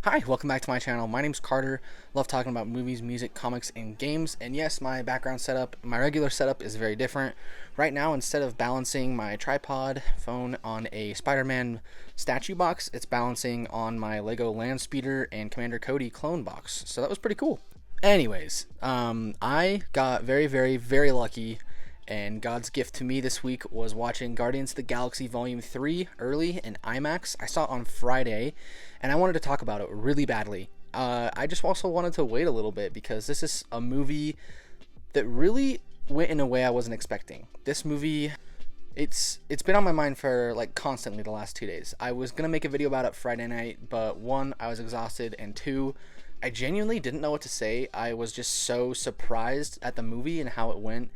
Hi, welcome back to my channel. My name's Carter. Love talking about movies, music, comics, and games. And yes, my background setup, my regular setup is very different. Right now, instead of balancing my tripod phone on a Spider-Man statue box, it's balancing on my Lego Land Speeder and Commander Cody clone box. So that was pretty cool. Anyways, I got very lucky, and God's gift to me this week was watching Guardians of the Galaxy Volume 3 early in IMAX. I saw it on Friday, and I wanted to talk about it really badly. I just also wanted to wait a little bit because this is a movie that really went in a way I wasn't expecting. This movie, it's been on my mind for like constantly the last 2 days. I was gonna make a video about it Friday night, but one, I was exhausted, and two, I genuinely didn't know what to say. I was just so surprised at the movie and how it went.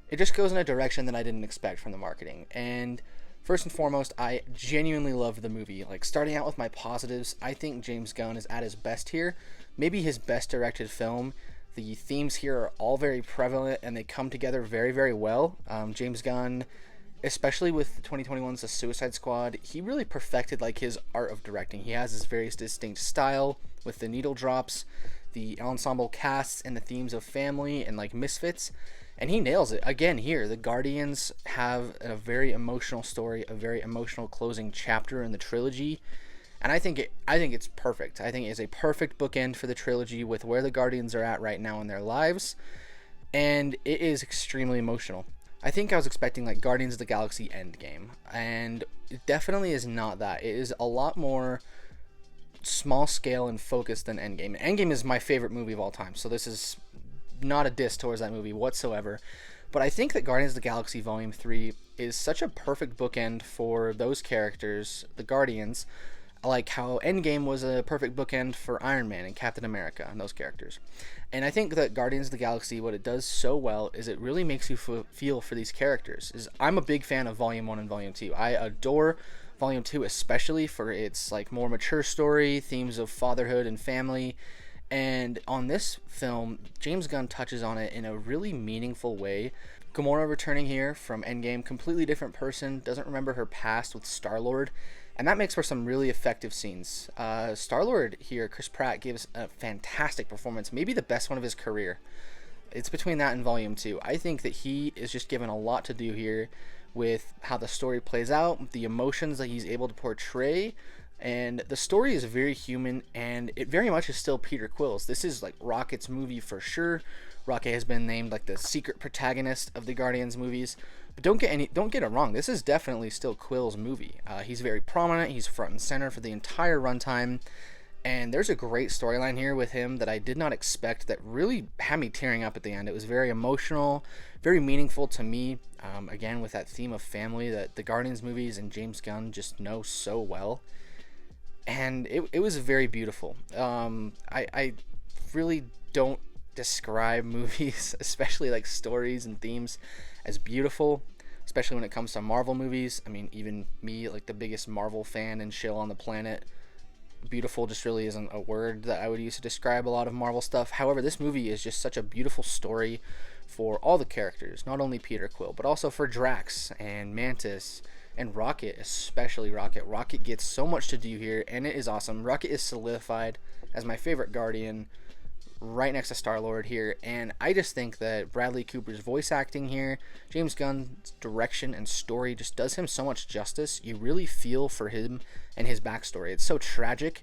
It just goes in a direction that I didn't expect from the marketing. And first and foremost, I genuinely loved the movie. Like, starting out with my positives, I think James Gunn is at his best here. Maybe his best directed film. The themes here are all very prevalent and they come together very well. James Gunn, especially with 2021's The Suicide Squad, he really perfected like his art of directing. He has his very distinct style with the needle drops, the ensemble casts, and the themes of family and like misfits. And he nails it again here. The Guardians have a very emotional story, a very emotional closing chapter in the trilogy, and I think it's perfect. I think it is a perfect bookend for the trilogy with where the Guardians are at right now in their lives, and it is extremely emotional. I think I was expecting like Guardians of the Galaxy Endgame, and it definitely is not that. It is a lot more small scale and focused than Endgame. Endgame is my favorite movie of all time, so this is not a diss towards that movie whatsoever, but I think that Guardians of the Galaxy Volume 3 is such a perfect bookend for those characters, the Guardians, like how Endgame was a perfect bookend for Iron Man and Captain America and those characters. And I think that Guardians of the Galaxy, what it does so well is it really makes you feel for these characters. I'm a big fan of Volume 1 and Volume 2. I adore Volume 2 especially for its like more mature story, themes of fatherhood and family. And on this film, James Gunn touches on it in a really meaningful way. Gamora returning here from Endgame, completely different person, doesn't remember her past with Star-Lord, and that makes for some really effective scenes. Star-Lord here, Chris Pratt, gives a fantastic performance, maybe the best one of his career. It's between that and Volume 2. I think that he is just given a lot to do here with how the story plays out, the emotions that he's able to portray. And the story is very human, and it very much is still Peter Quill's. This is like Rocket's movie for sure. Rocket has been named like the secret protagonist of the Guardians movies. But don't get it wrong. This is definitely still Quill's movie. He's very prominent. He's front and center for the entire runtime. And there's a great storyline here with him that I did not expect that really had me tearing up at the end. It was very emotional, very meaningful to me. Again, with that theme of family that the Guardians movies and James Gunn just know so well. And it was very beautiful. I really don't describe movies, especially like stories and themes, as beautiful, especially when it comes to Marvel movies. I mean, even me, like the biggest Marvel fan and shill on the planet, beautiful just really isn't a word that I would use to describe a lot of Marvel stuff. However, this movie is just such a beautiful story for all the characters, not only Peter Quill, but also for Drax and Mantis and Rocket, especially Rocket. Rocket gets so much to do here, and it is awesome. Rocket is solidified as my favorite Guardian, right next to Star-Lord here, and I just think that Bradley Cooper's voice acting here, James Gunn's direction and story just does him so much justice. You really feel for him and his backstory. It's so tragic,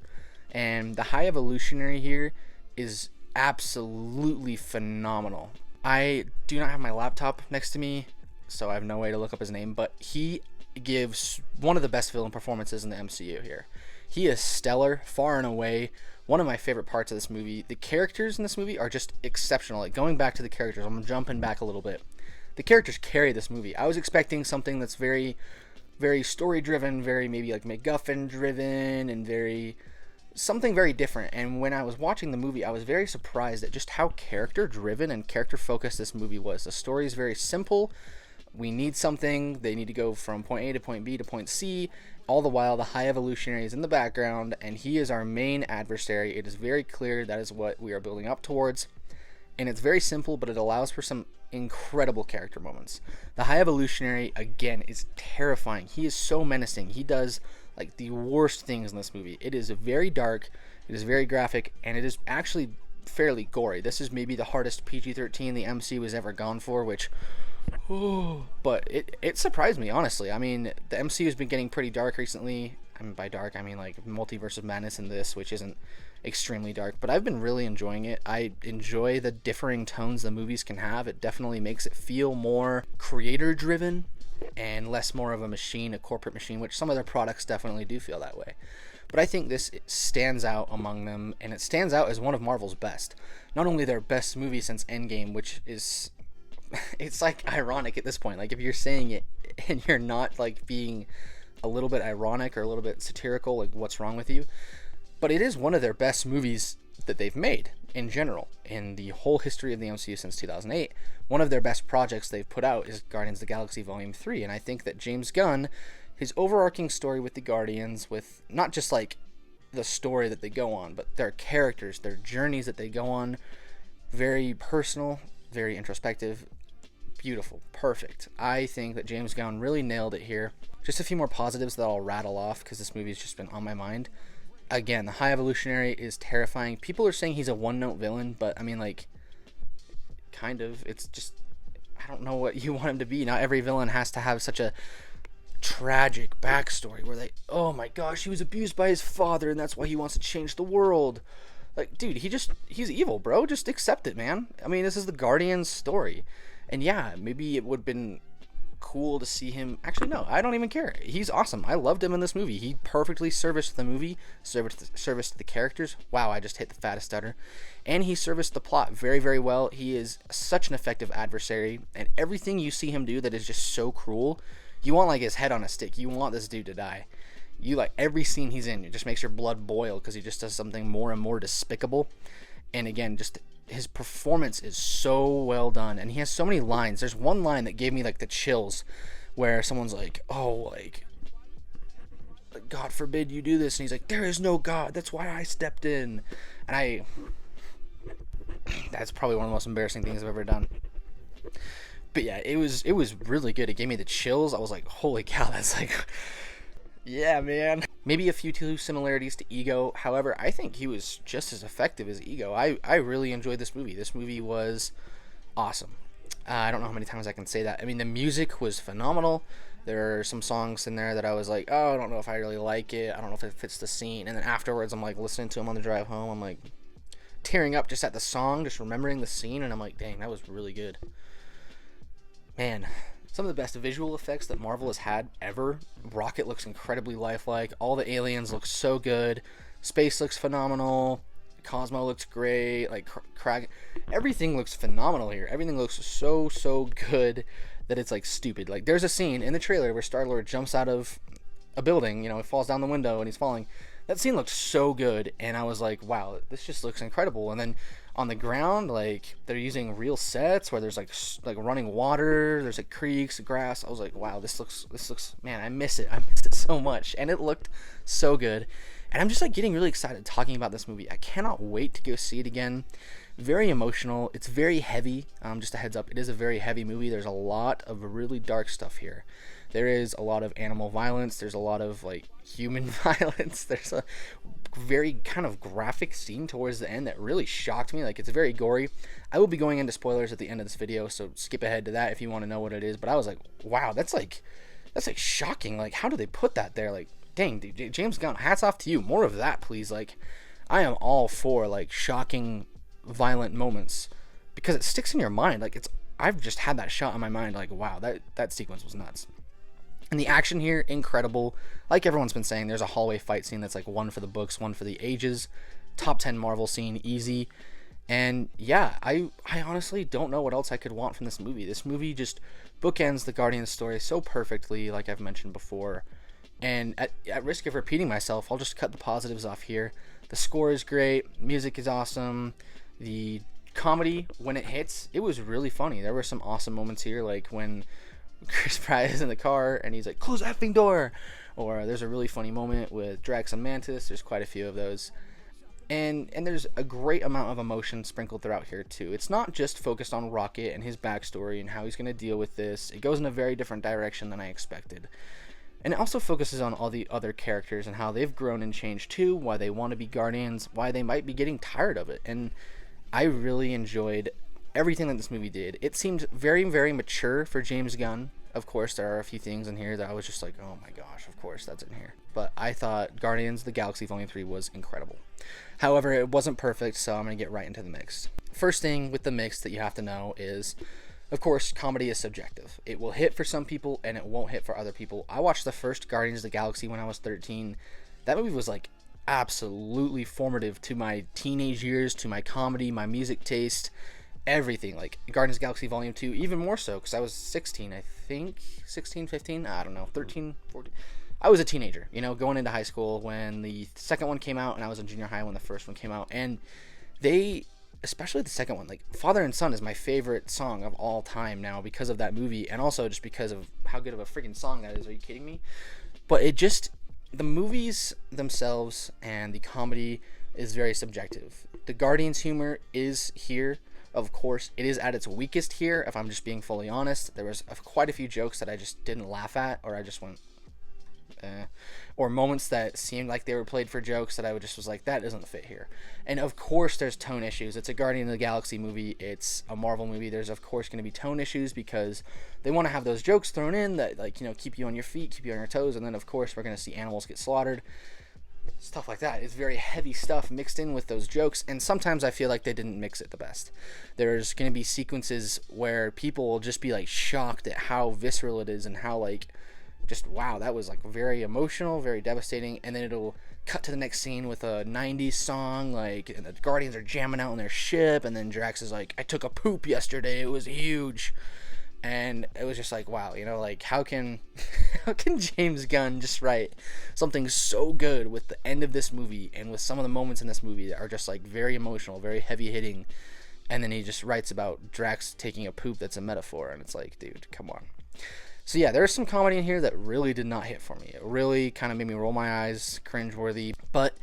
and the High Evolutionary here is absolutely phenomenal. I do not have my laptop next to me, so I have no way to look up his name, but he gives one of the best villain performances in the MCU here. He is stellar, far and away one of my favorite parts of this movie. The characters in this movie are just exceptional. Like, going back to the characters, I'm jumping back a little bit. The characters carry this movie. I was expecting something that's very story driven, very maybe like MacGuffin driven, and something very different. And when I was watching the movie, I was very surprised at just how character driven and character focused this movie was. The story is very simple. We need something, they need to go from point A to point B to point C, all the while the High Evolutionary is in the background, and he is our main adversary. It is very clear that is what we are building up towards, and it's very simple, but it allows for some incredible character moments. The High Evolutionary, again, is terrifying. He is so menacing. He does like the worst things in this movie. It is very dark, It is very graphic, and it is actually fairly gory. This is maybe the hardest PG-13 the MCU has ever gone for, which, but it surprised me, honestly. I mean, the MCU has been getting pretty dark recently. I mean, by dark, I mean like Multiverse of Madness and this, which isn't extremely dark, but I've been really enjoying it. I enjoy the differing tones the movies can have. It definitely makes it feel more creator driven and less more of a machine, a corporate machine, which some of their products definitely do feel that way. But I think this stands out among them, and it stands out as one of Marvel's best. Not only their best movie since Endgame, which is, it's like ironic at this point. Like if you're saying it and you're not like being a little bit ironic or a little bit satirical, like what's wrong with you? But it is one of their best movies that they've made in general in the whole history of the MCU since 2008. One of their best projects they've put out is Guardians of the Galaxy Volume 3, and I think that James Gunn, his overarching story with the Guardians, with not just like the story that they go on, but their characters, their journeys that they go on, very personal, very introspective, beautiful, perfect. I think that James Gunn really nailed it here. Just a few more positives that I'll rattle off because this movie's just been on my mind. Again, the High Evolutionary is terrifying. People are saying he's a one-note villain, but I mean, like, kind of. It's just, I don't know what you want him to be. Not every villain has to have such a tragic backstory where they, oh my gosh, he was abused by his father and that's why he wants to change the world. Like, dude, he's evil, bro. Just accept it, man. I mean, this is the Guardians story. And yeah, maybe it would have been cool to see him. Actually, no, I don't even care. He's awesome. I loved him in this movie. He perfectly serviced the movie, serviced the characters. Wow, I just hit the fattest stutter. And he serviced the plot very, very well. He is such an effective adversary, and everything you see him do that is just so cruel, you want like his head on a stick. You want this dude to die. You like every scene he's in, it just makes your blood boil because he just does something more and more despicable. And again, just his performance is so well done, and he has so many lines. There's one line that gave me like the chills where someone's like, oh, like, God forbid you do this, and he's like, there is no God, that's why I stepped in. And that's probably one of the most embarrassing things I've ever done. But yeah, it was really good. It gave me the chills. I was like, holy cow, that's like, yeah, man. Maybe a few similarities to Ego. However, I think he was just as effective as Ego. I really enjoyed this movie. This movie was awesome. I don't know how many times I can say that. I mean, the music was phenomenal. There are some songs in there that I was like, oh, I don't know if I really like it. I don't know if it fits the scene. And then afterwards, I'm like listening to them on the drive home. I'm like tearing up just at the song, just remembering the scene. And I'm like, dang, that was really good. Man, some of the best visual effects that Marvel has had ever. Rocket looks incredibly lifelike. All the aliens look so good. Space looks phenomenal. Cosmo looks great. Like, everything looks phenomenal here. Everything looks so good that it's, like, stupid. Like, there's a scene in the trailer where Star-Lord jumps out of a building. You know, he falls down the window and he's falling. That scene looked so good, and I was like, wow, this just looks incredible. And then on the ground, like, they're using real sets where there's like running water, there's like creeks, grass. I was like, wow, this looks, man, I miss it so much. And it looked so good, and I'm just like getting really excited talking about this movie. I cannot wait to go see it again. Very emotional. It's very heavy. Just a heads up, it is a very heavy movie. There's a lot of really dark stuff here. There is a lot of animal violence. There's a lot of like human violence. There's a very kind of graphic scene towards the end that really shocked me. Like, it's very gory. I will be going into spoilers at the end of this video, so skip ahead to that if you want to know what it is. But I was like, wow, that's like shocking. Like, how do they put that there? Like, dang, dude, James Gunn, hats off to you. More of that, please. Like, I am all for like shocking, violent moments because it sticks in your mind. Like, I've just had that shot in my mind. Like, wow, that sequence was nuts. And the action here, incredible. Like everyone's been saying, there's a hallway fight scene that's like one for the books, one for the ages. Top 10 Marvel scene, easy. And yeah, I honestly don't know what else I could want from this movie. This movie just bookends the Guardians story so perfectly, like I've mentioned before. And at risk of repeating myself, I'll just cut the positives off here. The score is great. Music is awesome. The comedy, when it hits, it was really funny. There were some awesome moments here, like when Chris Pratt is in the car and he's like, close that effing door. Or there's a really funny moment with Drax and Mantis. There's quite a few of those. And there's a great amount of emotion sprinkled throughout here too. It's not just focused on Rocket and his backstory and how he's going to deal with this. It goes in a very different direction than I expected. And it also focuses on all the other characters and how they've grown and changed too, why they want to be Guardians, why they might be getting tired of it. And I really enjoyed everything that this movie did. It seemed very, very mature for James Gunn. Of course, there are a few things in here that I was just like, oh my gosh, of course that's in here. But I thought Guardians of the Galaxy Volume 3 was incredible. However, it wasn't perfect, so I'm going to get right into the mix. First thing with the mix that you have to know is, of course, comedy is subjective. It will hit for some people, and it won't hit for other people. I watched the first Guardians of the Galaxy when I was 13. That movie was like absolutely formative to my teenage years, to my comedy, my music taste, everything. Like Guardians of the Galaxy Volume 2, even more so, because I was 16, I think. 16, 15? I don't know. 13, 14. I was a teenager, you know, going into high school when the second one came out, and I was in junior high when the first one came out. And they, especially the second one, like Father and Son is my favorite song of all time now because of that movie, and also just because of how good of a freaking song that is. Are you kidding me? But it just, the movies themselves and the comedy is very subjective. The Guardians humor is here. Of course, it is at its weakest here, if I'm just being fully honest. There was quite a few jokes that I just didn't laugh at, or I just went, or moments that seemed like they were played for jokes that I just was like, that doesn't fit here. And of course there's tone issues. It's a Guardian of the Galaxy movie. It's a Marvel movie. There's of course going to be tone issues because they want to have those jokes thrown in that, like, you know, keep you on your feet, keep you on your toes. And then of course we're going to see animals get slaughtered. Stuff like that. It's very heavy stuff mixed in with those jokes, and sometimes I feel like they didn't mix it the best. There's going to be sequences where people will just be like shocked at how visceral it is and how, like, just wow, that was like very emotional, very devastating. And then it'll cut to the next scene with a 90s song, like, and the Guardians are jamming out on their ship, and then Drax is like, I took a poop yesterday, it was huge. And it was just like, wow, you know, like, how can James Gunn just write something so good with the end of this movie and with some of the moments in this movie that are just like very emotional, very heavy hitting, and then he just writes about Drax taking a poop that's a metaphor, and it's like, dude, come on. So yeah, there's some comedy in here that really did not hit for me. It really kind of made me roll my eyes, cringeworthy, but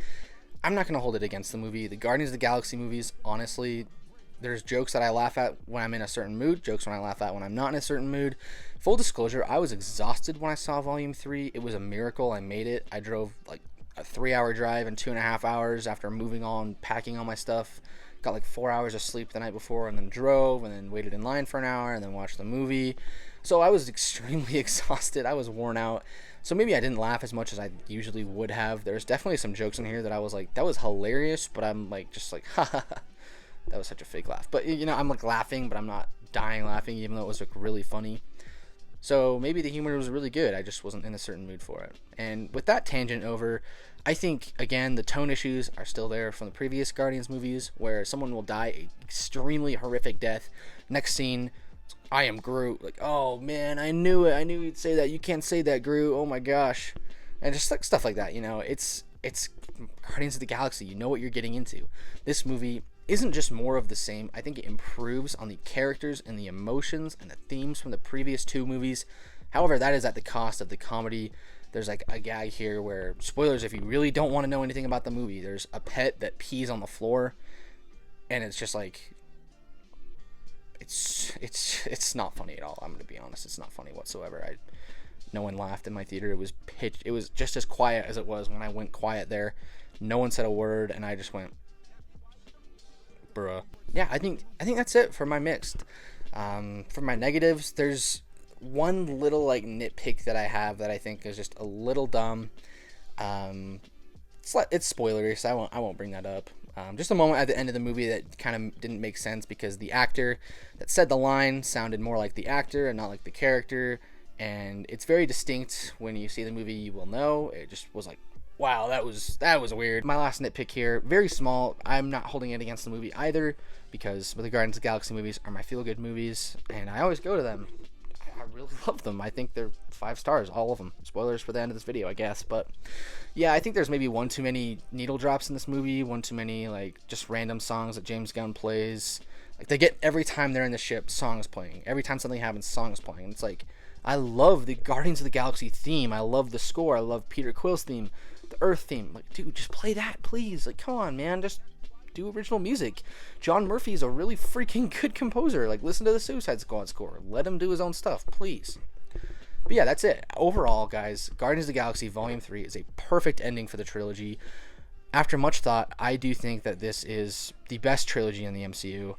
I'm not going to hold it against the movie. The Guardians of the Galaxy movies, honestly, there's jokes that I laugh at when I'm in a certain mood, jokes when I laugh at when I'm not in a certain mood. Full disclosure, I was exhausted when I saw Volume 3. It was a miracle I made it. I drove like a 3-hour drive in 2.5 hours after moving on, packing all my stuff. Got like 4 hours of sleep the night before, and then drove, and then waited in line for an hour, and then watched the movie. So I was extremely exhausted. I was worn out. So maybe I didn't laugh as much as I usually would have. There's definitely some jokes in here that I was like, that was hilarious, but I'm like, just like, ha ha ha. That was such a fake laugh. But, you know, I'm like laughing, but I'm not dying laughing, even though it was like really funny. So maybe the humor was really good. I just wasn't in a certain mood for it. And with that tangent over, I think, again, the tone issues are still there from the previous Guardians movies, where someone will die an extremely horrific death. Next scene, I am Groot. Like, oh man, I knew it. I knew you'd say that. You can't say that, Groot. Oh my gosh. And just like stuff like that, you know. It's Guardians of the Galaxy. You know what you're getting into. This movie isn't just more of the same. I think it improves on the characters and the emotions and the themes from the previous two movies. However, that is at the cost of the comedy. There's like a gag here where, spoilers if you really don't want to know anything about the movie, there's a pet that pees on the floor, and it's just like, it's not funny at all. I'm gonna be honest, it's not funny whatsoever. No one laughed in my theater. It was just as quiet as it was when I went quiet there. No one said a word, and I just went, bruh. Yeah, I think that's it for my mixed. For my negatives, there's one little like nitpick that I have that I think is just a little dumb. It's spoilery, so I won't bring that up. Just a moment at the end of the movie that kind of didn't make sense because the actor that said the line sounded more like the actor and not like the character, and it's very distinct. When you see the movie, you will know. It just was like, wow, that was weird. My last nitpick here, very small. I'm not holding it against the movie either, because the Guardians of the Galaxy movies are my feel-good movies, and I always go to them. I really love them. I think they're 5 stars, all of them. Spoilers for the end of this video, I guess. But yeah, I think there's maybe one too many needle drops in this movie, one too many like just random songs that James Gunn plays. Like, they get, every time they're in the ship, songs playing. Every time something happens, songs playing. And it's like, I love the Guardians of the Galaxy theme. I love the score. I love Peter Quill's theme. The Earth theme. Like, dude, just play that, please. Like, come on, man. Just do original music. John Murphy's a really freaking good composer. Like, listen to the Suicide Squad score. Let him do his own stuff, please. But yeah, that's it. Overall, guys, Guardians of the Galaxy Volume 3 is a perfect ending for the trilogy. After much thought, I do think that this is the best trilogy in the MCU.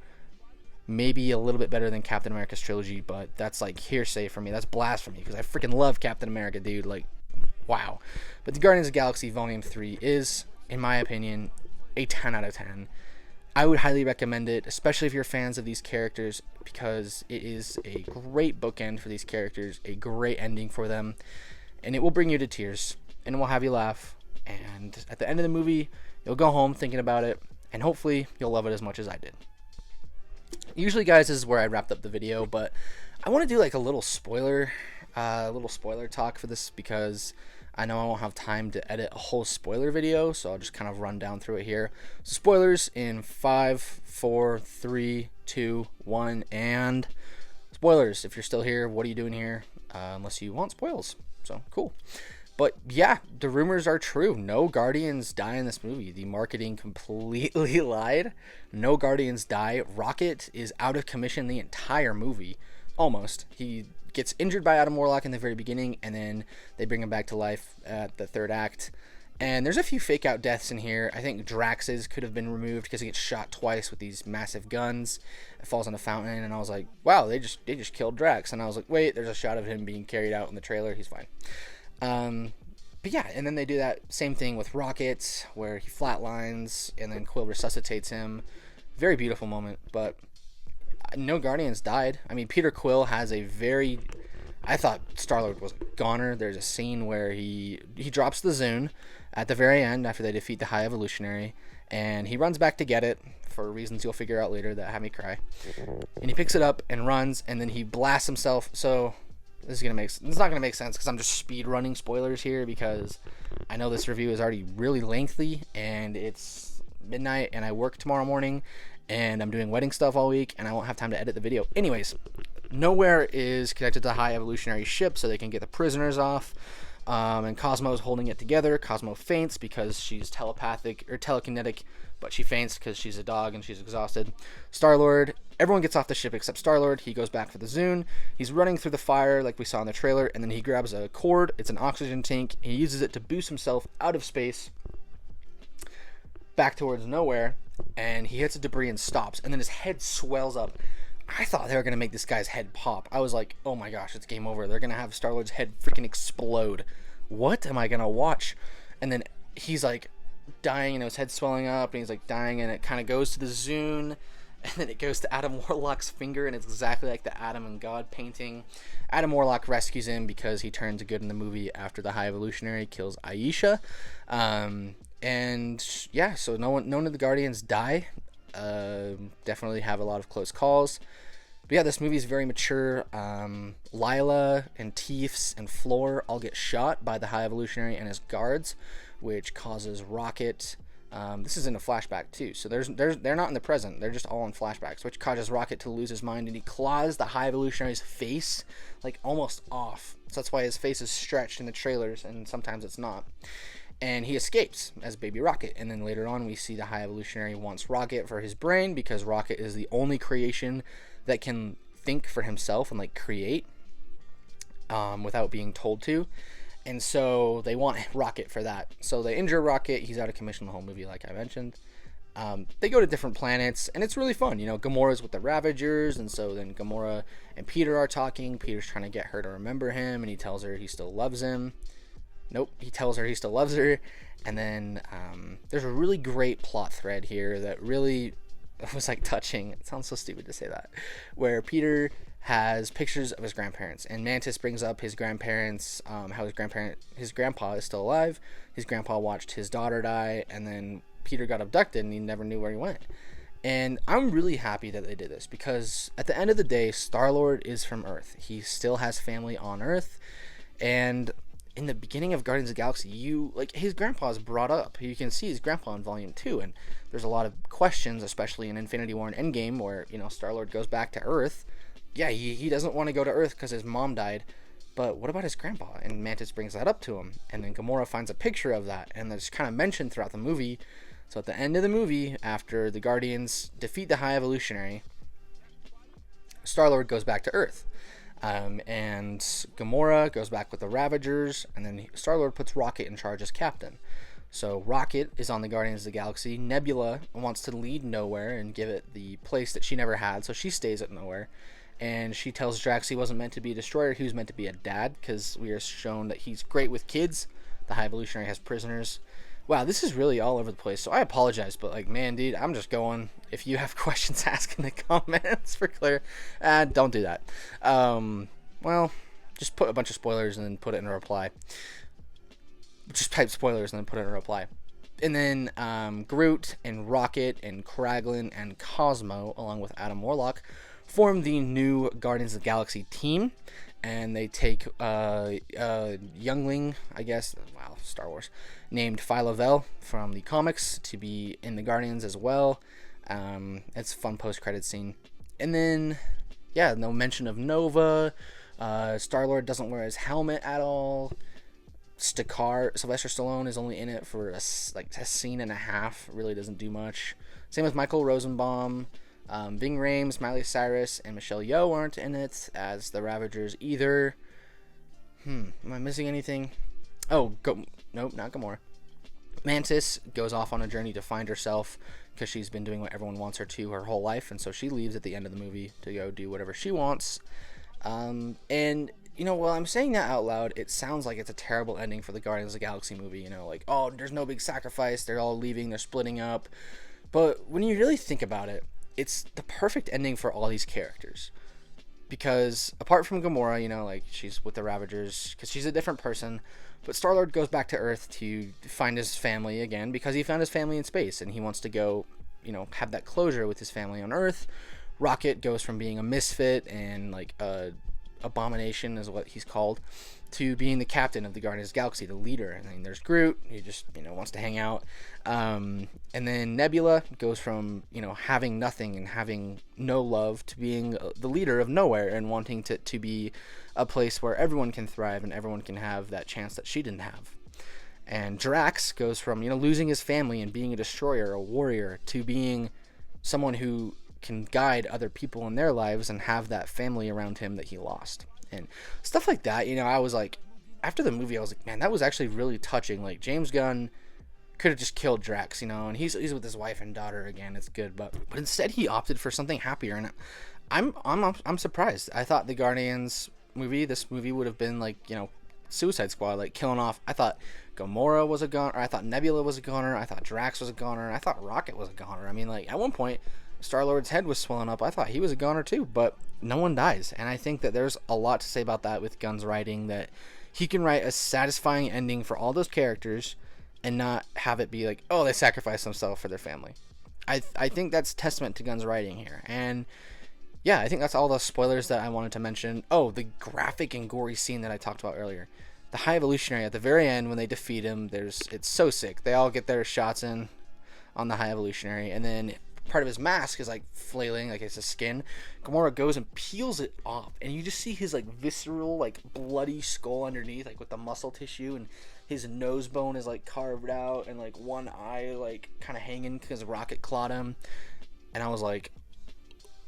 Maybe a little bit better than Captain America's trilogy, but that's like hearsay for me. That's blasphemy because I freaking love Captain America, dude. Like, wow. But the Guardians of the Galaxy Volume 3 is, in my opinion, a 10 out of 10. I would highly recommend it, especially if you're fans of these characters, because it is a great bookend for these characters, a great ending for them, and it will bring you to tears, and it will have you laugh, and at the end of the movie, you'll go home thinking about it, and hopefully you'll love it as much as I did. Usually, guys, this is where I wrapped up the video, but I want to do like a little spoiler talk for this, because I know I won't have time to edit a whole spoiler video, so I'll just kind of run down through it here. So spoilers in 5, 4, 3, 2, 1, and spoilers. If you're still here, what are you doing here? Unless you want spoils. So, cool. But yeah, the rumors are true. No Guardians die in this movie. The marketing completely lied. No Guardians die. Rocket is out of commission the entire movie. Almost. He gets injured by Adam Warlock in the very beginning, and then they bring him back to life at the third act. And there's a few fake out deaths in here. I think Drax's could have been removed because he gets shot twice with these massive guns. It falls in a fountain, and I was like, wow, they just killed Drax. And I was like, wait, there's a shot of him being carried out in the trailer. He's fine. But yeah, and then they do that same thing with Rocket, where he flatlines, and then Quill resuscitates him. Very beautiful moment, but no Guardians died. I mean, Peter Quill has a very... I thought Star-Lord was a goner. There's a scene where he drops the Zune at the very end after they defeat the High Evolutionary, and he runs back to get it for reasons you'll figure out later that have me cry. And he picks it up and runs, and then he blasts himself. So it's not gonna make sense because I'm just speed running spoilers here, because I know this review is already really lengthy, and it's midnight, and I work tomorrow morning, and I'm doing wedding stuff all week, and I won't have time to edit the video. Anyways, Nowhere is connected to the High Evolutionary ship so they can get the prisoners off, and Cosmo's holding it together. Cosmo faints because she's telepathic or telekinetic, but she faints because she's a dog and she's exhausted. Star-Lord, everyone gets off the ship except Star-Lord. He goes back for the Zune. He's running through the fire like we saw in the trailer, and then he grabs a cord. It's an oxygen tank. He uses it to boost himself out of space back towards Nowhere, and he hits a debris and stops, and then his head swells up. I thought they were going to make this guy's head pop. I was like, oh my gosh, it's game over. They're going to have Star-Lord's head freaking explode. What am I going to watch? And then he's like dying, and his head's swelling up, and he's like dying, and it kind of goes to the Zune, and then it goes to Adam Warlock's finger, and it's exactly like the Adam and God painting. Adam Warlock rescues him because he turns good in the movie after the High Evolutionary kills Aisha. And yeah, so none of the Guardians die. Definitely have a lot of close calls. But yeah, this movie is very mature. Lila and Teefs and Floor all get shot by the High Evolutionary and his guards, which causes Rocket. This is in a flashback too, so they're not in the present. They're just all in flashbacks, which causes Rocket to lose his mind, and he claws the High Evolutionary's face like almost off. So that's why his face is stretched in the trailers, and sometimes it's not. And he escapes as Baby Rocket. And then later on, we see the High Evolutionary wants Rocket for his brain, because Rocket is the only creation that can think for himself and like create without being told to. And so they want Rocket for that. So they injure Rocket. He's out of commission the whole movie, like I mentioned. They go to different planets, and it's really fun. You know, Gamora's with the Ravagers, and so then Gamora and Peter are talking. Peter's trying to get her to remember him, and he tells her he still loves him. Nope, he tells her he still loves her. And then there's a really great plot thread here that really was like touching. It sounds so stupid to say that. Where Peter has pictures of his grandparents, and Mantis brings up his grandparents, how his grandpa is still alive. His grandpa watched his daughter die, and then Peter got abducted and he never knew where he went. And I'm really happy that they did this, because at the end of the day, Star-Lord is from Earth. He still has family on Earth, and in the beginning of Guardians of the Galaxy, his grandpa's brought up. You can see his grandpa in Volume 2, and there's a lot of questions, especially in Infinity War and Endgame, where, you know, Star-Lord goes back to Earth. Yeah, he doesn't want to go to Earth because his mom died, but what about his grandpa? And Mantis brings that up to him, and then Gamora finds a picture of that, and that's kind of mentioned throughout the movie. So at the end of the movie, after the Guardians defeat the High Evolutionary, Star-Lord goes back to Earth. And Gamora goes back with the Ravagers, and then Star-Lord puts Rocket in charge as captain. So Rocket is on the Guardians of the Galaxy. Nebula wants to lead Nowhere and give it the place that she never had, so she stays at Nowhere. And she tells Drax he wasn't meant to be a destroyer, he was meant to be a dad, because we are shown that he's great with kids. The High Evolutionary has prisoners. Wow, this is really all over the place, so I apologize, but like, man, dude, I'm just going. If you have questions, ask in the comments for Claire. Don't do that. Well, just put a bunch of spoilers and then put it in a reply. Just type spoilers and then put it in a reply. And then Groot and Rocket and Kraglin and Cosmo, along with Adam Warlock, form the new Guardians of the Galaxy team. And they take a youngling, I guess, wow, Star Wars, named Phyla-Vell from the comics to be in the Guardians as well. It's a fun post-credit scene. And then, yeah, no mention of Nova. Star-Lord doesn't wear his helmet at all. Sylvester Stallone is only in it for a scene and a half. Really doesn't do much. Same with Michael Rosenbaum. Ving Rhames, Miley Cyrus, and Michelle Yeoh aren't in it as the Ravagers either. Am I missing anything? Oh, nope, not Gamora. Mantis goes off on a journey to find herself because she's been doing what everyone wants her to her whole life, and so she leaves at the end of the movie to go do whatever she wants. And you know, while I'm saying that out loud, it sounds like it's a terrible ending for the Guardians of the Galaxy movie. You know, like, oh, there's no big sacrifice. They're all leaving. They're splitting up. But when you really think about it, it's the perfect ending for all these characters. Because apart from Gamora, you know, like, she's with the Ravagers because she's a different person. But Star-Lord goes back to Earth to find his family again because he found his family in space and he wants to go, you know, have that closure with his family on Earth. Rocket goes from being a misfit and like a abomination is what he's called, to being the captain of the Guardians of the Galaxy, the leader. And then there's Groot, who just, you know, wants to hang out. And then Nebula goes from, you know, having nothing and having no love to being the leader of Nowhere and wanting to be a place where everyone can thrive and everyone can have that chance that she didn't have. And Drax goes from, you know, losing his family and being a destroyer, a warrior, to being someone who can guide other people in their lives and have that family around him that he lost. And stuff like that, you know, I was like, after the movie, I was like, man, that was actually really touching. Like, James Gunn could have just killed Drax, you know, and he's with his wife and daughter again. It's good, but instead he opted for something happier, and I'm surprised. I thought the Guardians movie, this movie would have been like, you know, Suicide Squad, like killing off. I thought Gamora was a goner. I thought Nebula was a goner. I thought Drax was a goner. I thought Rocket was a goner. I mean, like, at one point, Star-Lord's head was swelling up. I thought he was a goner too, but no one dies. And I think that there's a lot to say about that with Gunn's writing, that he can write a satisfying ending for all those characters and not have it be like, oh, they sacrificed themselves for their family. I think that's testament to Gunn's writing here. And yeah, I think that's all the spoilers that I wanted to mention. Oh, the graphic and gory scene that I talked about earlier. The High Evolutionary at the very end when they defeat him, it's so sick. They all get their shots in on the High Evolutionary, and then part of his mask is like flailing, like it's a skin. Gamora goes and peels it off, and you just see his like visceral, like bloody skull underneath, like with the muscle tissue, and his nose bone is like carved out, and like one eye like kind of hanging because Rocket clawed him. And I was like,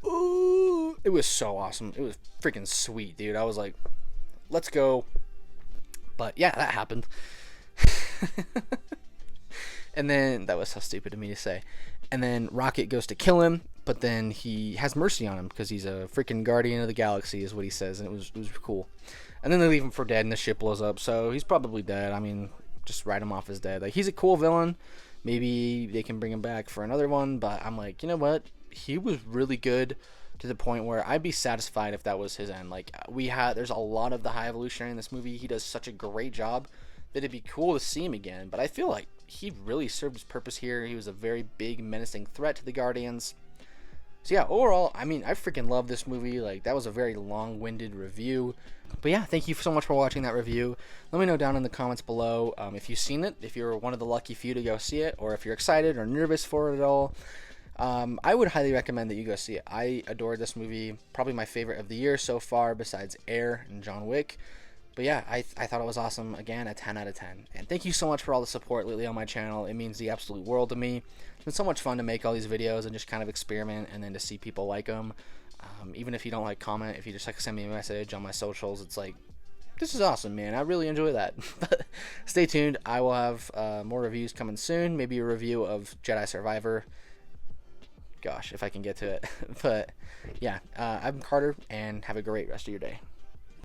ooh, it was so awesome. It was freaking sweet, dude. I was like, let's go. But yeah, that happened. And then that was so stupid of me to say. And then Rocket goes to kill him, but then he has mercy on him because he's a freaking guardian of the galaxy, is what he says, and it was cool. And then they leave him for dead, and the ship blows up, so he's probably dead. I mean, just write him off as dead. Like, he's a cool villain. Maybe they can bring him back for another one, but I'm like, you know what? He was really good to the point where I'd be satisfied if that was his end. Like, there's a lot of the High Evolutionary in this movie. He does such a great job that it'd be cool to see him again, but I feel like he really served his purpose here. He was a very big, menacing threat to the Guardians. So yeah, overall, I mean, I freaking love this movie. Like, that was a very long-winded review. But yeah, thank you so much for watching that review. Let me know down in the comments below if you've seen it, if you're one of the lucky few to go see it, or if you're excited or nervous for it at all. I would highly recommend that you go see it. I adored this movie. Probably my favorite of the year so far, besides Air and John Wick. But yeah, I thought it was awesome. Again, a 10 out of 10. And thank you so much for all the support lately on my channel. It means the absolute world to me. It's been so much fun to make all these videos and just kind of experiment and then to see people like them. Even if you don't like comment, if you just like send me a message on my socials, it's like, this is awesome, man. I really enjoy that. But stay tuned. I will have more reviews coming soon. Maybe a review of Jedi Survivor. Gosh, if I can get to it. But yeah, I'm Carter, and have a great rest of your day.